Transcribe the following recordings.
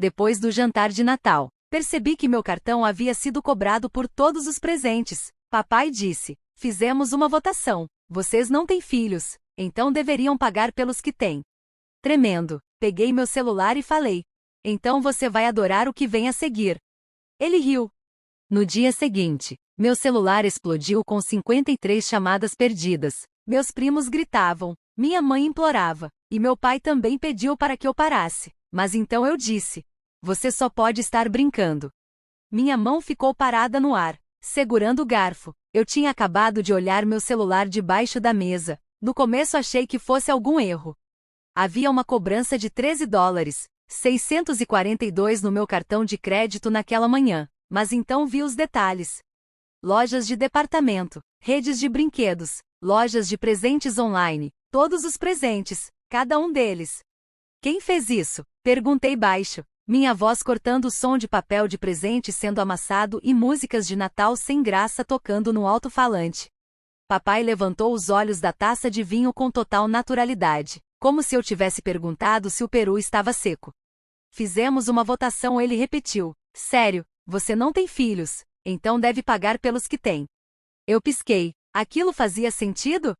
depois do jantar de Natal. Percebi que meu cartão havia sido cobrado por todos os presentes. Papai disse: fizemos uma votação. Vocês não têm filhos, então deveriam pagar pelos que têm. Tremendo, peguei meu celular e falei: então você vai adorar o que vem a seguir. Ele riu. No dia seguinte, meu celular explodiu com 53 chamadas perdidas. Meus primos gritavam, minha mãe implorava, e meu pai também pediu para que eu parasse. Mas então eu disse: você só pode estar brincando. Minha mão ficou parada no ar, segurando o garfo. Eu tinha acabado de olhar meu celular debaixo da mesa. No começo achei que fosse algum erro. Havia uma cobrança de $13,642 no meu cartão de crédito naquela manhã, mas então vi os detalhes. Lojas de departamento, redes de brinquedos, lojas de presentes online, todos os presentes, cada um deles. Quem fez isso? Perguntei baixo, minha voz cortando o som de papel de presente sendo amassado e músicas de Natal sem graça tocando no alto-falante. Papai levantou os olhos da taça de vinho com total naturalidade, como se eu tivesse perguntado se o peru estava seco. Fizemos uma votação, ele repetiu: sério, você não tem filhos, então deve pagar pelos que tem. Eu pisquei. Aquilo fazia sentido?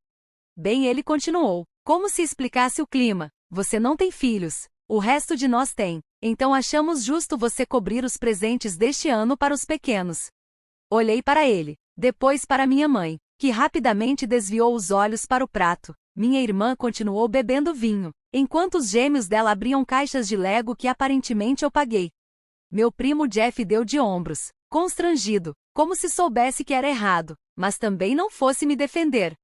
Bem, ele continuou, como se explicasse o clima: você não tem filhos, o resto de nós tem, então achamos justo você cobrir os presentes deste ano para os pequenos. Olhei para ele, depois para minha mãe, que rapidamente desviou os olhos para o prato. Minha irmã continuou bebendo vinho, enquanto os gêmeos dela abriam caixas de Lego que aparentemente eu paguei. Meu primo Jeff deu de ombros, constrangido, como se soubesse que era errado, mas também não fosse me defender.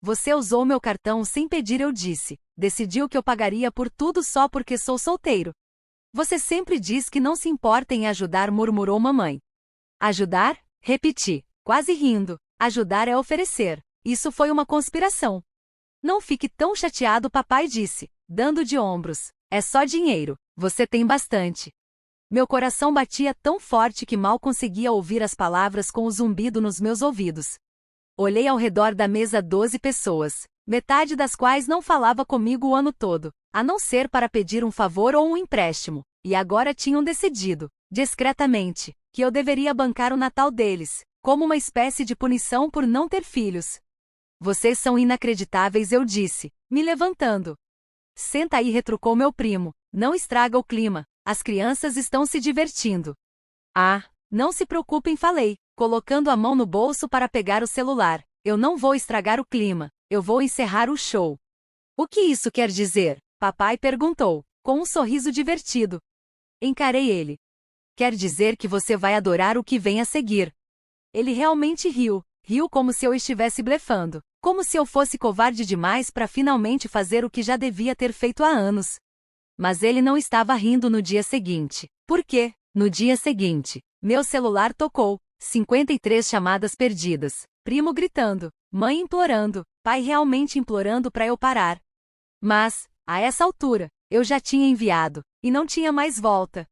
Você usou meu cartão sem pedir, eu disse. Decidiu que eu pagaria por tudo só porque sou solteiro. Você sempre diz que não se importa em ajudar, murmurou mamãe. Ajudar? Repeti, quase rindo. Ajudar é oferecer. Isso foi uma conspiração. Não fique tão chateado, papai disse, dando de ombros. É só dinheiro, você tem bastante. Meu coração batia tão forte que mal conseguia ouvir as palavras com o zumbido nos meus ouvidos. Olhei ao redor da mesa 12 pessoas, metade das quais não falava comigo o ano todo, a não ser para pedir um favor ou um empréstimo, e agora tinham decidido, discretamente, que eu deveria bancar o Natal deles, como uma espécie de punição por não ter filhos. Vocês são inacreditáveis, eu disse, me levantando. Senta aí, retrucou meu primo, não estraga o clima, as crianças estão se divertindo. Ah, não se preocupem, falei, colocando a mão no bolso para pegar o celular. Eu não vou estragar o clima, eu vou encerrar o show. O que isso quer dizer? Papai perguntou, com um sorriso divertido. Encarei ele. Quer dizer que você vai adorar o que vem a seguir. Ele realmente riu, riu como se eu estivesse blefando, como se eu fosse covarde demais para finalmente fazer o que já devia ter feito há anos. Mas ele não estava rindo no dia seguinte. Por quê? No dia seguinte, meu celular tocou, 53 chamadas perdidas, primo gritando, mãe implorando, pai realmente implorando para eu parar. Mas, a essa altura, eu já tinha enviado, e não tinha mais volta.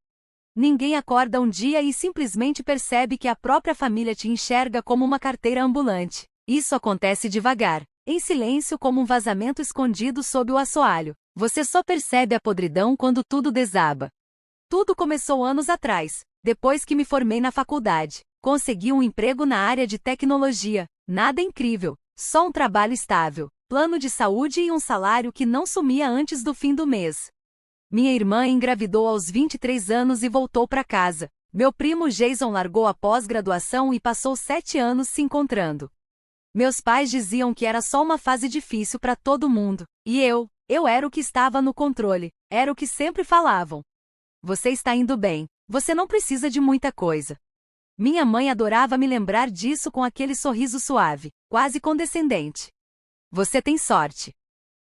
Ninguém acorda um dia e simplesmente percebe que a própria família te enxerga como uma carteira ambulante. Isso acontece devagar, em silêncio, como um vazamento escondido sob o assoalho. Você só percebe a podridão quando tudo desaba. Tudo começou anos atrás, depois que me formei na faculdade. Consegui um emprego na área de tecnologia. Nada incrível, só um trabalho estável, plano de saúde e um salário que não sumia antes do fim do mês. Minha irmã engravidou aos 23 anos e voltou para casa. Meu primo Jason largou a pós-graduação e passou 7 anos se encontrando. Meus pais diziam que era só uma fase difícil para todo mundo. E eu era o que estava no controle, era o que sempre falavam. Você está indo bem, você não precisa de muita coisa. Minha mãe adorava me lembrar disso com aquele sorriso suave, quase condescendente. Você tem sorte.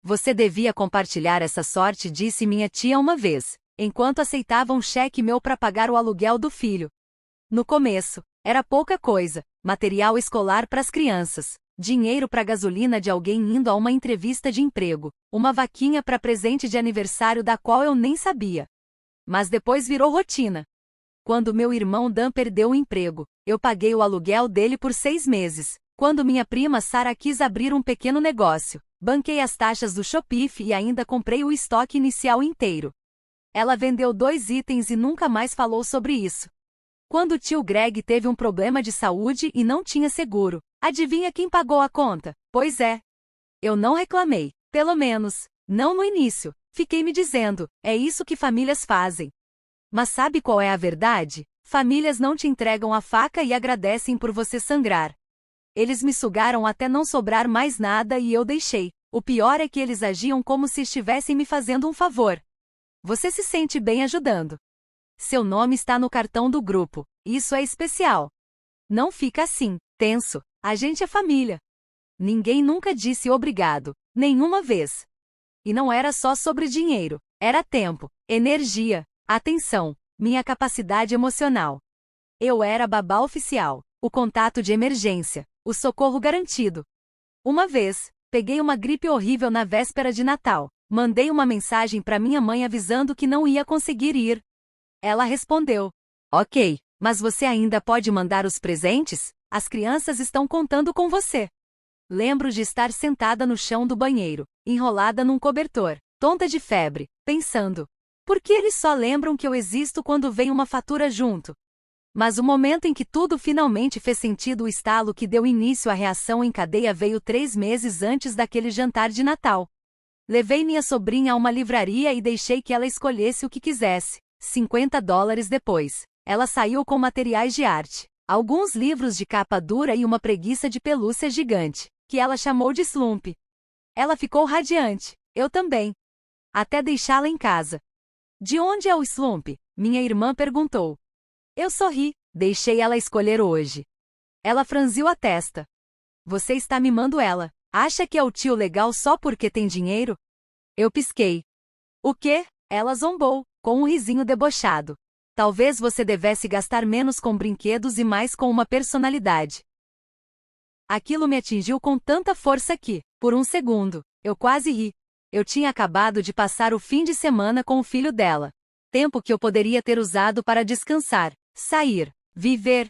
Você devia compartilhar essa sorte, disse minha tia uma vez, enquanto aceitava um cheque meu para pagar o aluguel do filho. No começo, era pouca coisa, material escolar para as crianças, dinheiro para gasolina de alguém indo a uma entrevista de emprego, uma vaquinha para presente de aniversário da qual eu nem sabia. Mas depois virou rotina. Quando meu irmão Dan perdeu o emprego, eu paguei o aluguel dele por 6 meses. Quando minha prima Sara quis abrir um pequeno negócio, banquei as taxas do Shopify e ainda comprei o estoque inicial inteiro. Ela vendeu 2 itens e nunca mais falou sobre isso. Quando o tio Greg teve um problema de saúde e não tinha seguro, adivinha quem pagou a conta? Pois é. Eu não reclamei, pelo menos, não no início. Fiquei me dizendo, é isso que famílias fazem. Mas sabe qual é a verdade? Famílias não te entregam a faca e agradecem por você sangrar. Eles me sugaram até não sobrar mais nada e eu deixei. O pior é que eles agiam como se estivessem me fazendo um favor. Você se sente bem ajudando. Seu nome está no cartão do grupo. Isso é especial. Não fica assim, tenso. A gente é família. Ninguém nunca disse obrigado, nenhuma vez. E não era só sobre dinheiro, era tempo, energia, atenção, minha capacidade emocional. Eu era babá oficial, o contato de emergência, o socorro garantido. Uma vez, peguei uma gripe horrível na véspera de Natal. Mandei uma mensagem para minha mãe avisando que não ia conseguir ir. Ela respondeu: Ok, mas você ainda pode mandar os presentes? As crianças estão contando com você. Lembro de estar sentada no chão do banheiro, enrolada num cobertor, tonta de febre, pensando: por que eles só lembram que eu existo quando vem uma fatura junto? Mas o momento em que tudo finalmente fez sentido, o estalo que deu início à reação em cadeia veio 3 meses antes daquele jantar de Natal. Levei minha sobrinha a uma livraria e deixei que ela escolhesse o que quisesse. $50 depois, ela saiu com materiais de arte, alguns livros de capa dura e uma preguiça de pelúcia gigante, que ela chamou de Slump. Ela ficou radiante, eu também. Até deixá-la em casa. De onde é o Slump? Minha irmã perguntou. Eu sorri, deixei ela escolher hoje. Ela franziu a testa. Você está mimando ela. Acha que é o tio legal só porque tem dinheiro? Eu pisquei. O quê? Ela zombou, com um risinho debochado. Talvez você devesse gastar menos com brinquedos e mais com uma personalidade. Aquilo me atingiu com tanta força que, por um segundo, eu quase ri. Eu tinha acabado de passar o fim de semana com o filho dela. Tempo que eu poderia ter usado para descansar, sair, viver.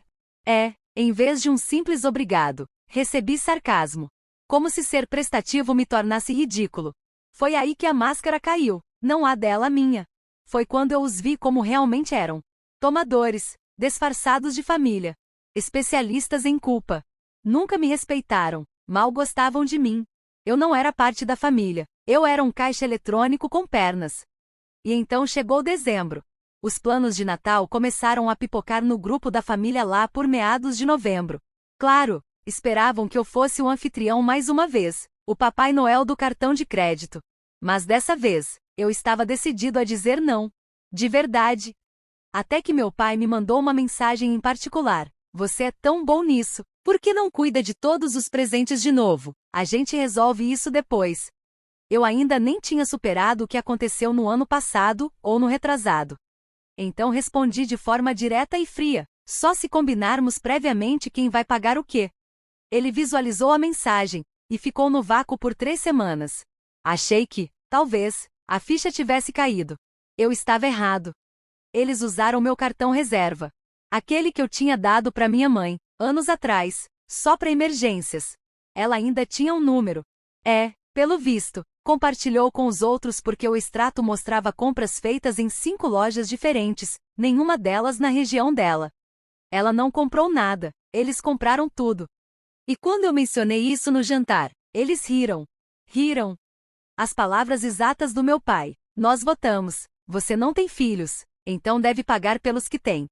Em vez de um simples obrigado, recebi sarcasmo. Como se ser prestativo me tornasse ridículo. Foi aí que a máscara caiu, não a dela, a minha. Foi quando eu os vi como realmente eram. Tomadores, disfarçados de família. Especialistas em culpa. Nunca me respeitaram, mal gostavam de mim. Eu não era parte da família, eu era um caixa eletrônico com pernas. E então chegou dezembro. Os planos de Natal começaram a pipocar no grupo da família lá por meados de novembro. Claro, esperavam que eu fosse o anfitrião mais uma vez, o Papai Noel do cartão de crédito. Mas dessa vez, eu estava decidido a dizer não. De verdade. Até que meu pai me mandou uma mensagem em particular. Você é tão bom nisso, por que não cuida de todos os presentes de novo? A gente resolve isso depois. Eu ainda nem tinha superado o que aconteceu no ano passado, ou no retrasado. Então respondi de forma direta e fria. Só se combinarmos previamente quem vai pagar o quê. Ele visualizou a mensagem, e ficou no vácuo por 3 semanas. Achei que, talvez, a ficha tivesse caído. Eu estava errado. Eles usaram meu cartão reserva. Aquele que eu tinha dado para minha mãe, anos atrás, só para emergências. Ela ainda tinha um número. Pelo visto, compartilhou com os outros porque o extrato mostrava compras feitas em 5 lojas diferentes, nenhuma delas na região dela. Ela não comprou nada, eles compraram tudo. E quando eu mencionei isso no jantar, eles riram. Riram. As palavras exatas do meu pai. Nós votamos. Você não tem filhos, então deve pagar pelos que tem.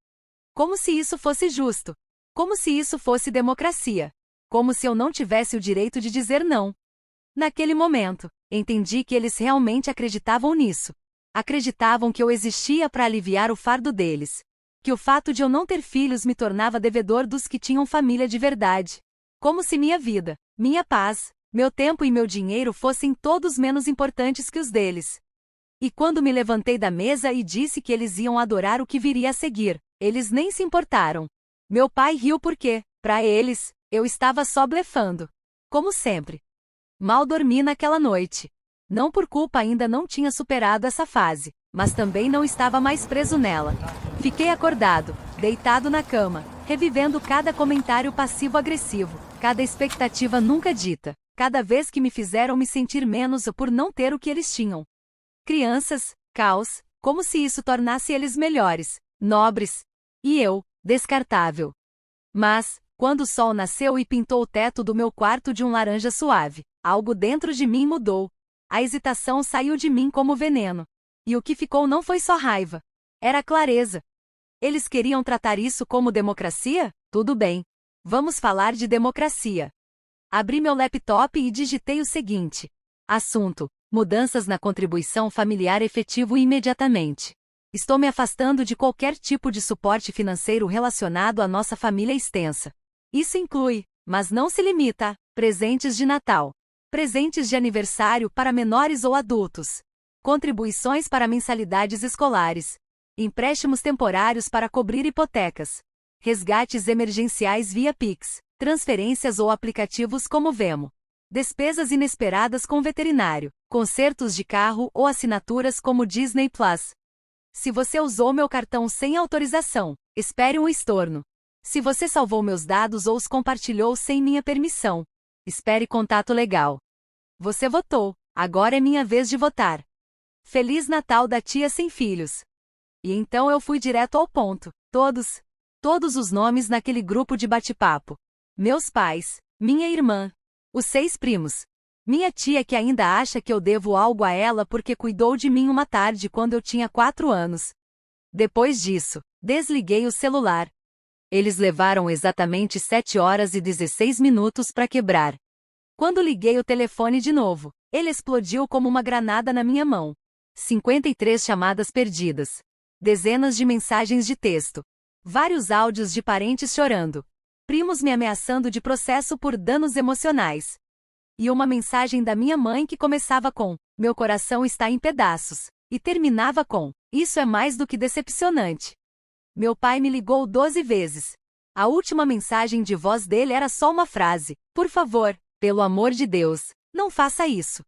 Como se isso fosse justo. Como se isso fosse democracia. Como se eu não tivesse o direito de dizer não. Naquele momento, entendi que eles realmente acreditavam nisso. Acreditavam que eu existia para aliviar o fardo deles. Que o fato de eu não ter filhos me tornava devedor dos que tinham família de verdade. Como se minha vida, minha paz, meu tempo e meu dinheiro fossem todos menos importantes que os deles. E quando me levantei da mesa e disse que eles iam adorar o que viria a seguir, eles nem se importaram. Meu pai riu porque, para eles, eu estava só blefando. Como sempre. Mal dormi naquela noite. Não por culpa, ainda não tinha superado essa fase, mas também não estava mais preso nela. Fiquei acordado, deitado na cama, revivendo cada comentário passivo-agressivo, cada expectativa nunca dita, cada vez que me fizeram me sentir menos por não ter o que eles tinham. Crianças, caos, como se isso tornasse eles melhores, nobres. E eu, descartável. Mas, quando o sol nasceu e pintou o teto do meu quarto de um laranja suave, algo dentro de mim mudou. A hesitação saiu de mim como veneno. E o que ficou não foi só raiva. Era clareza. Eles queriam tratar isso como democracia? Tudo bem. Vamos falar de democracia. Abri meu laptop e digitei o seguinte. Assunto: mudanças na contribuição familiar efetivo imediatamente. Estou me afastando de qualquer tipo de suporte financeiro relacionado à nossa família extensa. Isso inclui, mas não se limita a, presentes de Natal, presentes de aniversário para menores ou adultos, contribuições para mensalidades escolares, empréstimos temporários para cobrir hipotecas, resgates emergenciais via Pix, transferências ou aplicativos como Venmo, despesas inesperadas com veterinário, consertos de carro ou assinaturas como Disney Plus. Se você usou meu cartão sem autorização, espere um estorno. Se você salvou meus dados ou os compartilhou sem minha permissão, espere contato legal. Você votou, agora é minha vez de votar. Feliz Natal da tia sem filhos. E então eu fui direto ao ponto. Todos os nomes naquele grupo de bate-papo. Meus pais, minha irmã, os 6 primos. Minha tia que ainda acha que eu devo algo a ela porque cuidou de mim uma tarde quando eu tinha 4 anos. Depois disso, desliguei o celular. Eles levaram exatamente 7 horas e 16 minutos para quebrar. Quando liguei o telefone de novo, ele explodiu como uma granada na minha mão. 53 chamadas perdidas. Dezenas de mensagens de texto. Vários áudios de parentes chorando. Primos me ameaçando de processo por danos emocionais. E uma mensagem da minha mãe que começava com: meu coração está em pedaços, e terminava com: isso é mais do que decepcionante. Meu pai me ligou 12 vezes. A última mensagem de voz dele era só uma frase: por favor, pelo amor de Deus, não faça isso.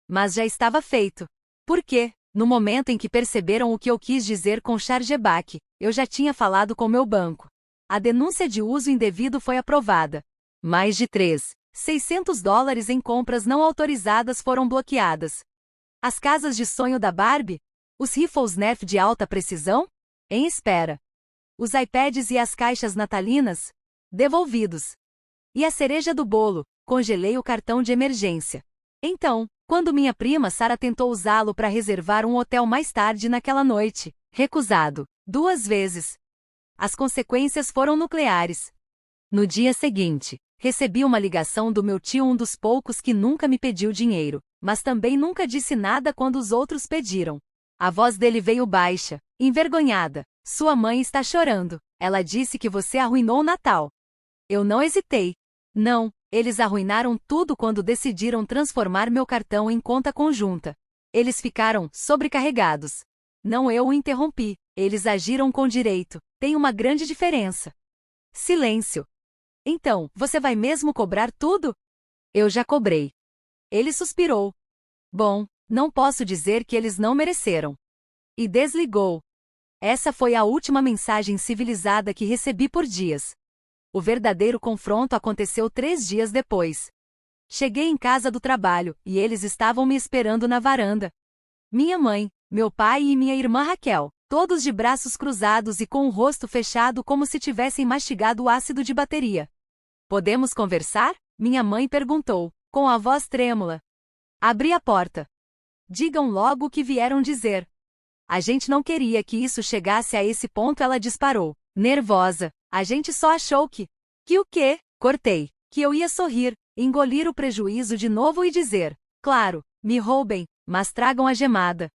Mas já estava feito. Por quê? No momento em que perceberam o que eu quis dizer com chargeback, eu já tinha falado com meu banco. A denúncia de uso indevido foi aprovada. Mais de $600 em compras não autorizadas foram bloqueadas. As casas de sonho da Barbie? Os rifles Nerf de alta precisão? Em espera. Os iPads e as caixas natalinas? Devolvidos. E a cereja do bolo? Congelei o cartão de emergência. Então, quando minha prima Sara tentou usá-lo para reservar um hotel mais tarde naquela noite, recusado 2 vezes. As consequências foram nucleares. No dia seguinte, recebi uma ligação do meu tio, um dos poucos que nunca me pediu dinheiro, mas também nunca disse nada quando os outros pediram. A voz dele veio baixa, envergonhada. Sua mãe está chorando. Ela disse que você arruinou o Natal. Eu não hesitei. Não, eles arruinaram tudo quando decidiram transformar meu cartão em conta conjunta. Eles ficaram sobrecarregados. Não, eu o interrompi. Eles agiram com direito. Tem uma grande diferença. Silêncio. Então, você vai mesmo cobrar tudo? Eu já cobrei. Ele suspirou. Bom, não posso dizer que eles não mereceram. E desligou. Essa foi a última mensagem civilizada que recebi por dias. O verdadeiro confronto aconteceu 3 dias depois. Cheguei em casa do trabalho, e eles estavam me esperando na varanda. Minha mãe, meu pai e minha irmã Raquel, todos de braços cruzados e com o rosto fechado como se tivessem mastigado ácido de bateria. Podemos conversar? Minha mãe perguntou, com a voz trêmula. Abri a porta. Digam logo o que vieram dizer. A gente não queria que isso chegasse a esse ponto, ela disparou, nervosa. A gente só achou que o quê? Cortei. Que eu ia sorrir, engolir o prejuízo de novo e dizer, claro, me roubem, mas tragam a gemada.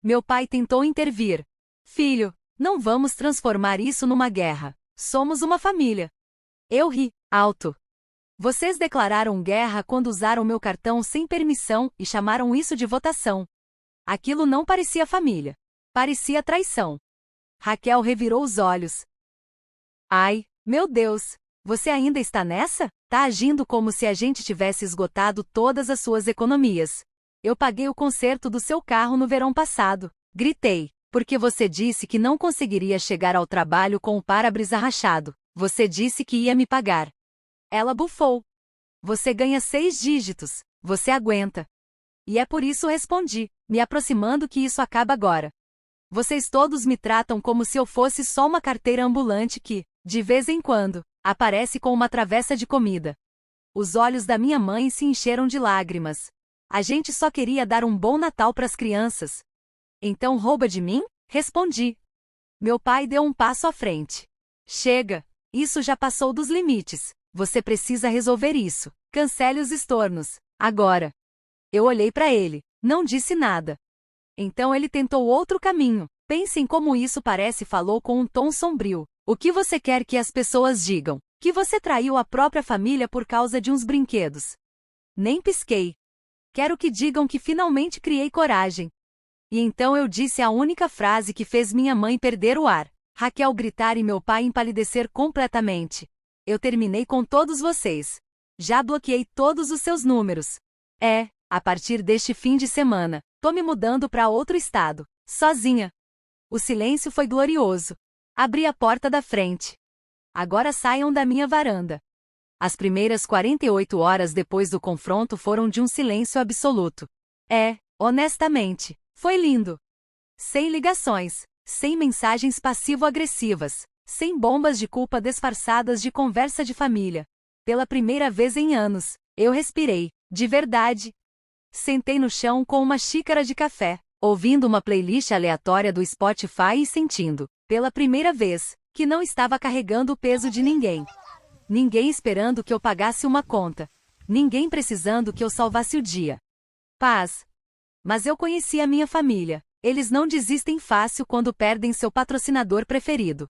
Meu pai tentou intervir. Filho, não vamos transformar isso numa guerra. Somos uma família. Eu ri, alto. Vocês declararam guerra quando usaram meu cartão sem permissão e chamaram isso de votação. Aquilo não parecia família. Parecia traição. Raquel revirou os olhos. Ai, meu Deus, você ainda está nessa? Tá agindo como se a gente tivesse esgotado todas as suas economias. Eu paguei o conserto do seu carro no verão passado. Gritei, porque você disse que não conseguiria chegar ao trabalho com o para-brisa rachado. Você disse que ia me pagar. Ela bufou. Você ganha 6 dígitos. Você aguenta. E é por isso respondi, me aproximando, que isso acaba agora. Vocês todos me tratam como se eu fosse só uma carteira ambulante que, de vez em quando, aparece com uma travessa de comida. Os olhos da minha mãe se encheram de lágrimas. A gente só queria dar um bom Natal para as crianças. Então rouba de mim? Respondi. Meu pai deu um passo à frente. Chega! Isso já passou dos limites. Você precisa resolver isso. Cancele os estornos. Agora. Eu olhei para ele. Não disse nada. Então ele tentou outro caminho. Pense em como isso parece, falou com um tom sombrio. O que você quer que as pessoas digam? Que você traiu a própria família por causa de uns brinquedos. Nem pisquei. Quero que digam que finalmente criei coragem. E então eu disse a única frase que fez minha mãe perder o ar. Raquel gritar e meu pai empalidecer completamente. Eu terminei com todos vocês. Já bloqueei todos os seus números. A partir deste fim de semana, tô me mudando para outro estado, sozinha. O silêncio foi glorioso. Abri a porta da frente. Agora saiam da minha varanda. As primeiras 48 horas depois do confronto foram de um silêncio absoluto. Honestamente, foi lindo. Sem ligações, sem mensagens passivo-agressivas, sem bombas de culpa disfarçadas de conversa de família. Pela primeira vez em anos, eu respirei, de verdade. Sentei no chão com uma xícara de café, ouvindo uma playlist aleatória do Spotify e sentindo, pela primeira vez, que não estava carregando o peso de ninguém. Ninguém esperando que eu pagasse uma conta. Ninguém precisando que eu salvasse o dia. Paz. Mas eu conheci a minha família. Eles não desistem fácil quando perdem seu patrocinador preferido.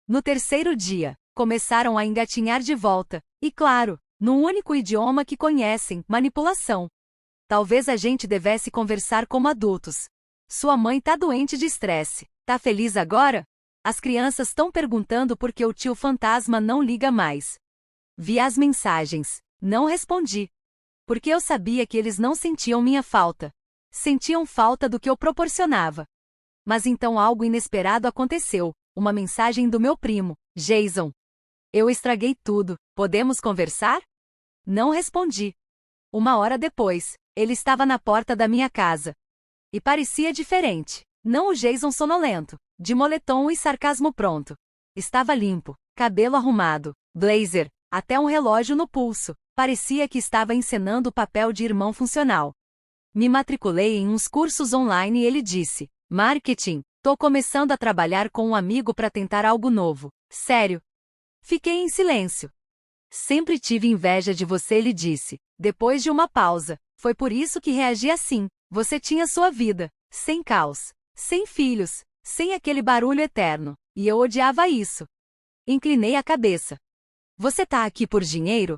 No terceiro dia, começaram a engatinhar de volta. E claro, no único idioma que conhecem, manipulação. Talvez a gente devesse conversar como adultos. Sua mãe tá doente de estresse. Tá feliz agora? As crianças estão perguntando por que o tio fantasma não liga mais. Vi as mensagens. Não respondi. Porque eu sabia que eles não sentiam minha falta. Sentiam falta do que eu proporcionava. Mas então algo inesperado aconteceu. Uma mensagem do meu primo, Jason. Eu estraguei tudo. Podemos conversar? Não respondi. 1 hora depois, ele estava na porta da minha casa. E parecia diferente. Não o Jason sonolento, de moletom e sarcasmo pronto. Estava limpo, cabelo arrumado, blazer, até um relógio no pulso. Parecia que estava encenando o papel de irmão funcional. Me matriculei em uns cursos online e ele disse: Marketing, tô começando a trabalhar com um amigo para tentar algo novo. Sério? Fiquei em silêncio. Sempre tive inveja de você, ele disse, depois de uma pausa. Foi por isso que reagi assim. Você tinha sua vida, sem caos, sem filhos, sem aquele barulho eterno, e eu odiava isso. Inclinei a cabeça. Você tá aqui por dinheiro?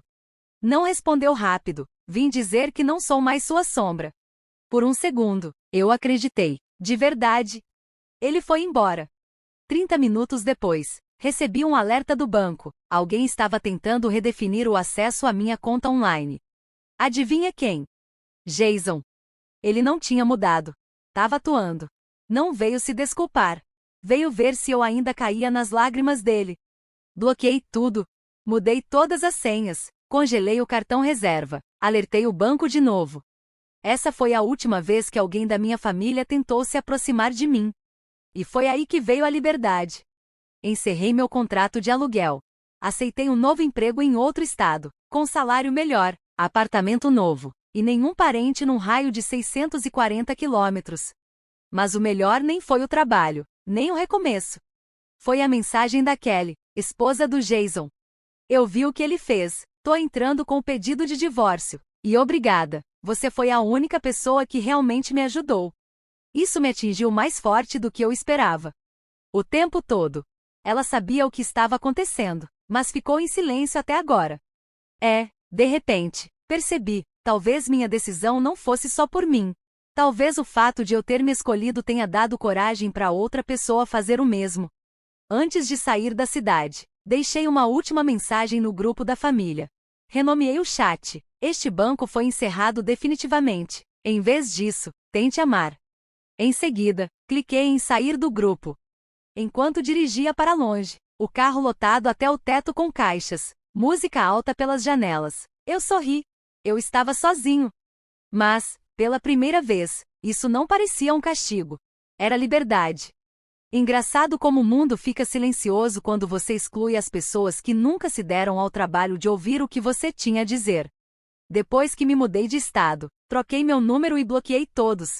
Não respondeu rápido. Vim dizer que não sou mais sua sombra. Por um segundo, eu acreditei. De verdade. Ele foi embora. 30 minutos depois, recebi um alerta do banco. Alguém estava tentando redefinir o acesso à minha conta online. Adivinha quem? Jason. Ele não tinha mudado. Tava atuando. Não veio se desculpar. Veio ver se eu ainda caía nas lágrimas dele. Bloqueei tudo. Mudei todas as senhas. Congelei o cartão reserva. Alertei o banco de novo. Essa foi a última vez que alguém da minha família tentou se aproximar de mim. E foi aí que veio a liberdade. Encerrei meu contrato de aluguel. Aceitei um novo emprego em outro estado, com salário melhor, apartamento novo, e nenhum parente num raio de 640 quilômetros. Mas o melhor nem foi o trabalho, nem o recomeço. Foi a mensagem da Kelly, esposa do Jason. Eu vi o que ele fez. Tô entrando com o pedido de divórcio. E obrigada, você foi a única pessoa que realmente me ajudou. Isso me atingiu mais forte do que eu esperava. O tempo todo. Ela sabia o que estava acontecendo, mas ficou em silêncio até agora. De repente, percebi, talvez minha decisão não fosse só por mim. Talvez o fato de eu ter me escolhido tenha dado coragem para outra pessoa fazer o mesmo. Antes de sair da cidade, deixei uma última mensagem no grupo da família. Renomeei o chat. Este banco foi encerrado definitivamente. Em vez disso, tente amar. Em seguida, cliquei em sair do grupo. Enquanto dirigia para longe, o carro lotado até o teto com caixas, música alta pelas janelas. Eu sorri. Eu estava sozinho. Mas, pela primeira vez, isso não parecia um castigo. Era liberdade. Engraçado como o mundo fica silencioso quando você exclui as pessoas que nunca se deram ao trabalho de ouvir o que você tinha a dizer. Depois que me mudei de estado, troquei meu número e bloqueei todos.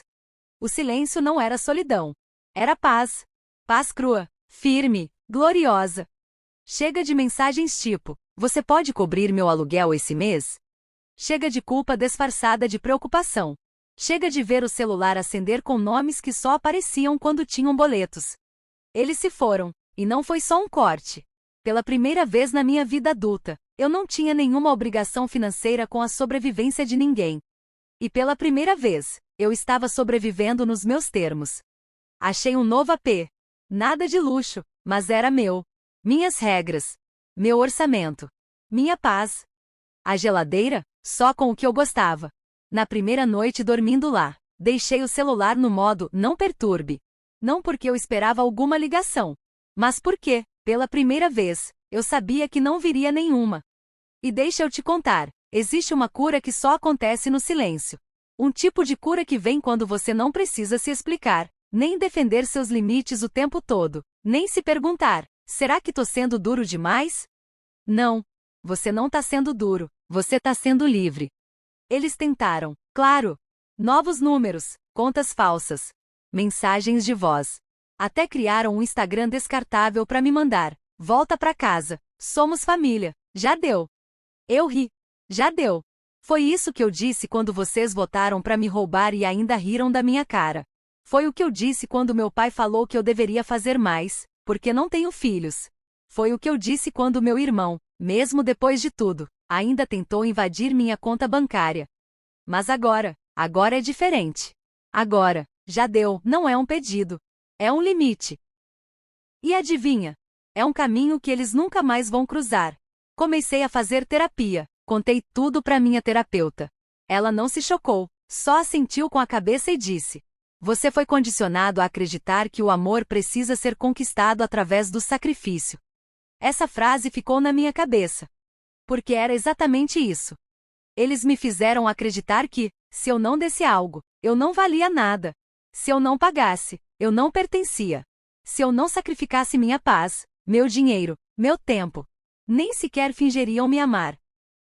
O silêncio não era solidão. Era paz. Paz crua, firme, gloriosa. Chega de mensagens tipo: você pode cobrir meu aluguel esse mês? Chega de culpa disfarçada de preocupação. Chega de ver o celular acender com nomes que só apareciam quando tinham boletos. Eles se foram, e não foi só um corte. Pela primeira vez na minha vida adulta, eu não tinha nenhuma obrigação financeira com a sobrevivência de ninguém. E pela primeira vez, eu estava sobrevivendo nos meus termos. Achei um novo AP. Nada de luxo, mas era meu. Minhas regras. Meu orçamento. Minha paz. A geladeira, só com o que eu gostava. Na primeira noite dormindo lá, deixei o celular no modo não perturbe. Não porque eu esperava alguma ligação, mas porque, pela primeira vez, eu sabia que não viria nenhuma. E deixa eu te contar, existe uma cura que só acontece no silêncio. Um tipo de cura que vem quando você não precisa se explicar, nem defender seus limites o tempo todo, nem se perguntar: será que tô sendo duro demais? Não. Você não tá sendo duro, você tá sendo livre. Eles tentaram, claro. Novos números, contas falsas, mensagens de voz. Até criaram um Instagram descartável para me mandar: volta pra casa, somos família, já deu. Eu ri. Já deu. Foi isso que eu disse quando vocês votaram para me roubar e ainda riram da minha cara. Foi o que eu disse quando meu pai falou que eu deveria fazer mais, porque não tenho filhos. Foi o que eu disse quando meu irmão, mesmo depois de tudo, ainda tentou invadir minha conta bancária. Mas agora é diferente. Agora, já deu, não é um pedido. É um limite. E adivinha? É um caminho que eles nunca mais vão cruzar. Comecei a fazer terapia, contei tudo para minha terapeuta. Ela não se chocou, só assentiu com a cabeça e disse: você foi condicionado a acreditar que o amor precisa ser conquistado através do sacrifício. Essa frase ficou na minha cabeça. Porque era exatamente isso. Eles me fizeram acreditar que, se eu não desse algo, eu não valia nada. Se eu não pagasse, eu não pertencia. Se eu não sacrificasse minha paz, meu dinheiro, meu tempo, nem sequer fingiriam me amar.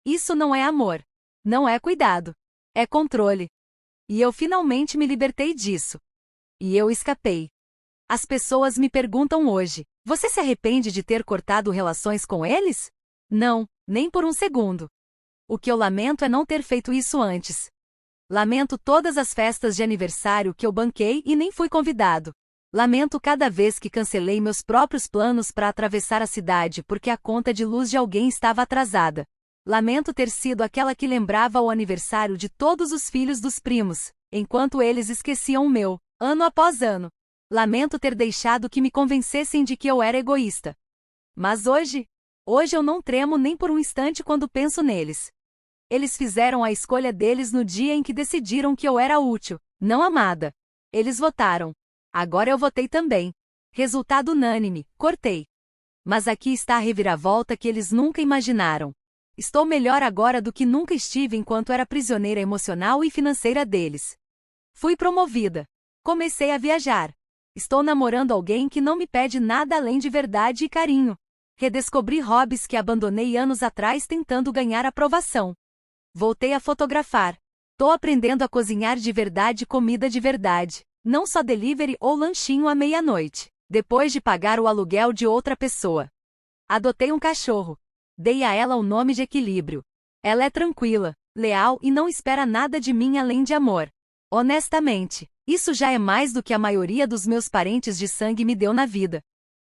Isso não é amor. Não é cuidado. É controle. E eu finalmente me libertei disso. E eu escapei. As pessoas me perguntam hoje: você se arrepende de ter cortado relações com eles? Não, nem por um segundo. O que eu lamento é não ter feito isso antes. Lamento todas as festas de aniversário que eu banquei e nem fui convidado. Lamento cada vez que cancelei meus próprios planos para atravessar a cidade porque a conta de luz de alguém estava atrasada. Lamento ter sido aquela que lembrava o aniversário de todos os filhos dos primos, enquanto eles esqueciam o meu, ano após ano. Lamento ter deixado que me convencessem de que eu era egoísta. Mas hoje eu não tremo nem por um instante quando penso neles. Eles fizeram a escolha deles no dia em que decidiram que eu era útil, não amada. Eles votaram. Agora eu votei também. Resultado unânime, cortei. Mas aqui está a reviravolta que eles nunca imaginaram. Estou melhor agora do que nunca estive enquanto era prisioneira emocional e financeira deles. Fui promovida. Comecei a viajar. Estou namorando alguém que não me pede nada além de verdade e carinho. Redescobri hobbies que abandonei anos atrás tentando ganhar aprovação. Voltei a fotografar. Tô aprendendo a cozinhar de verdade comida de verdade, não só delivery ou lanchinho à meia-noite, depois de pagar o aluguel de outra pessoa. Adotei um cachorro. Dei a ela o nome de Equilíbrio. Ela é tranquila, leal e não espera nada de mim além de amor. Honestamente, isso já é mais do que a maioria dos meus parentes de sangue me deu na vida.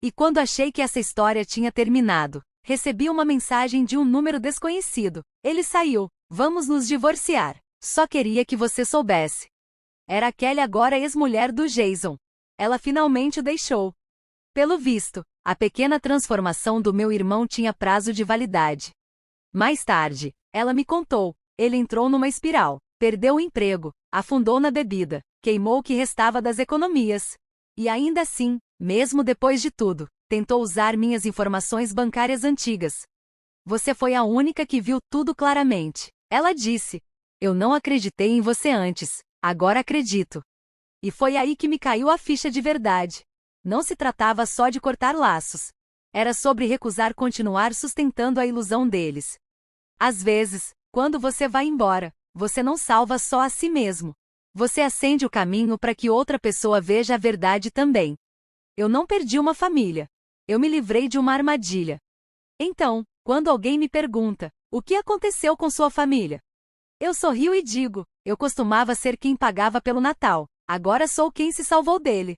E quando achei que essa história tinha terminado, recebi uma mensagem de um número desconhecido. Ele saiu. Vamos nos divorciar. Só queria que você soubesse. Era a Kelly, agora ex-mulher do Jason. Ela finalmente o deixou. Pelo visto, a pequena transformação do meu irmão tinha prazo de validade. Mais tarde, ela me contou, ele entrou numa espiral, perdeu o emprego, afundou na bebida, queimou o que restava das economias. E ainda assim, mesmo depois de tudo, tentou usar minhas informações bancárias antigas. Você foi a única que viu tudo claramente. Ela disse: eu não acreditei em você antes, agora acredito. E foi aí que me caiu a ficha de verdade. Não se tratava só de cortar laços. Era sobre recusar continuar sustentando a ilusão deles. Às vezes, quando você vai embora, você não salva só a si mesmo. Você acende o caminho para que outra pessoa veja a verdade também. Eu não perdi uma família. Eu me livrei de uma armadilha. Então, quando alguém me pergunta, o que aconteceu com sua família? Eu sorrio e digo, eu costumava ser quem pagava pelo Natal, agora sou quem se salvou dele.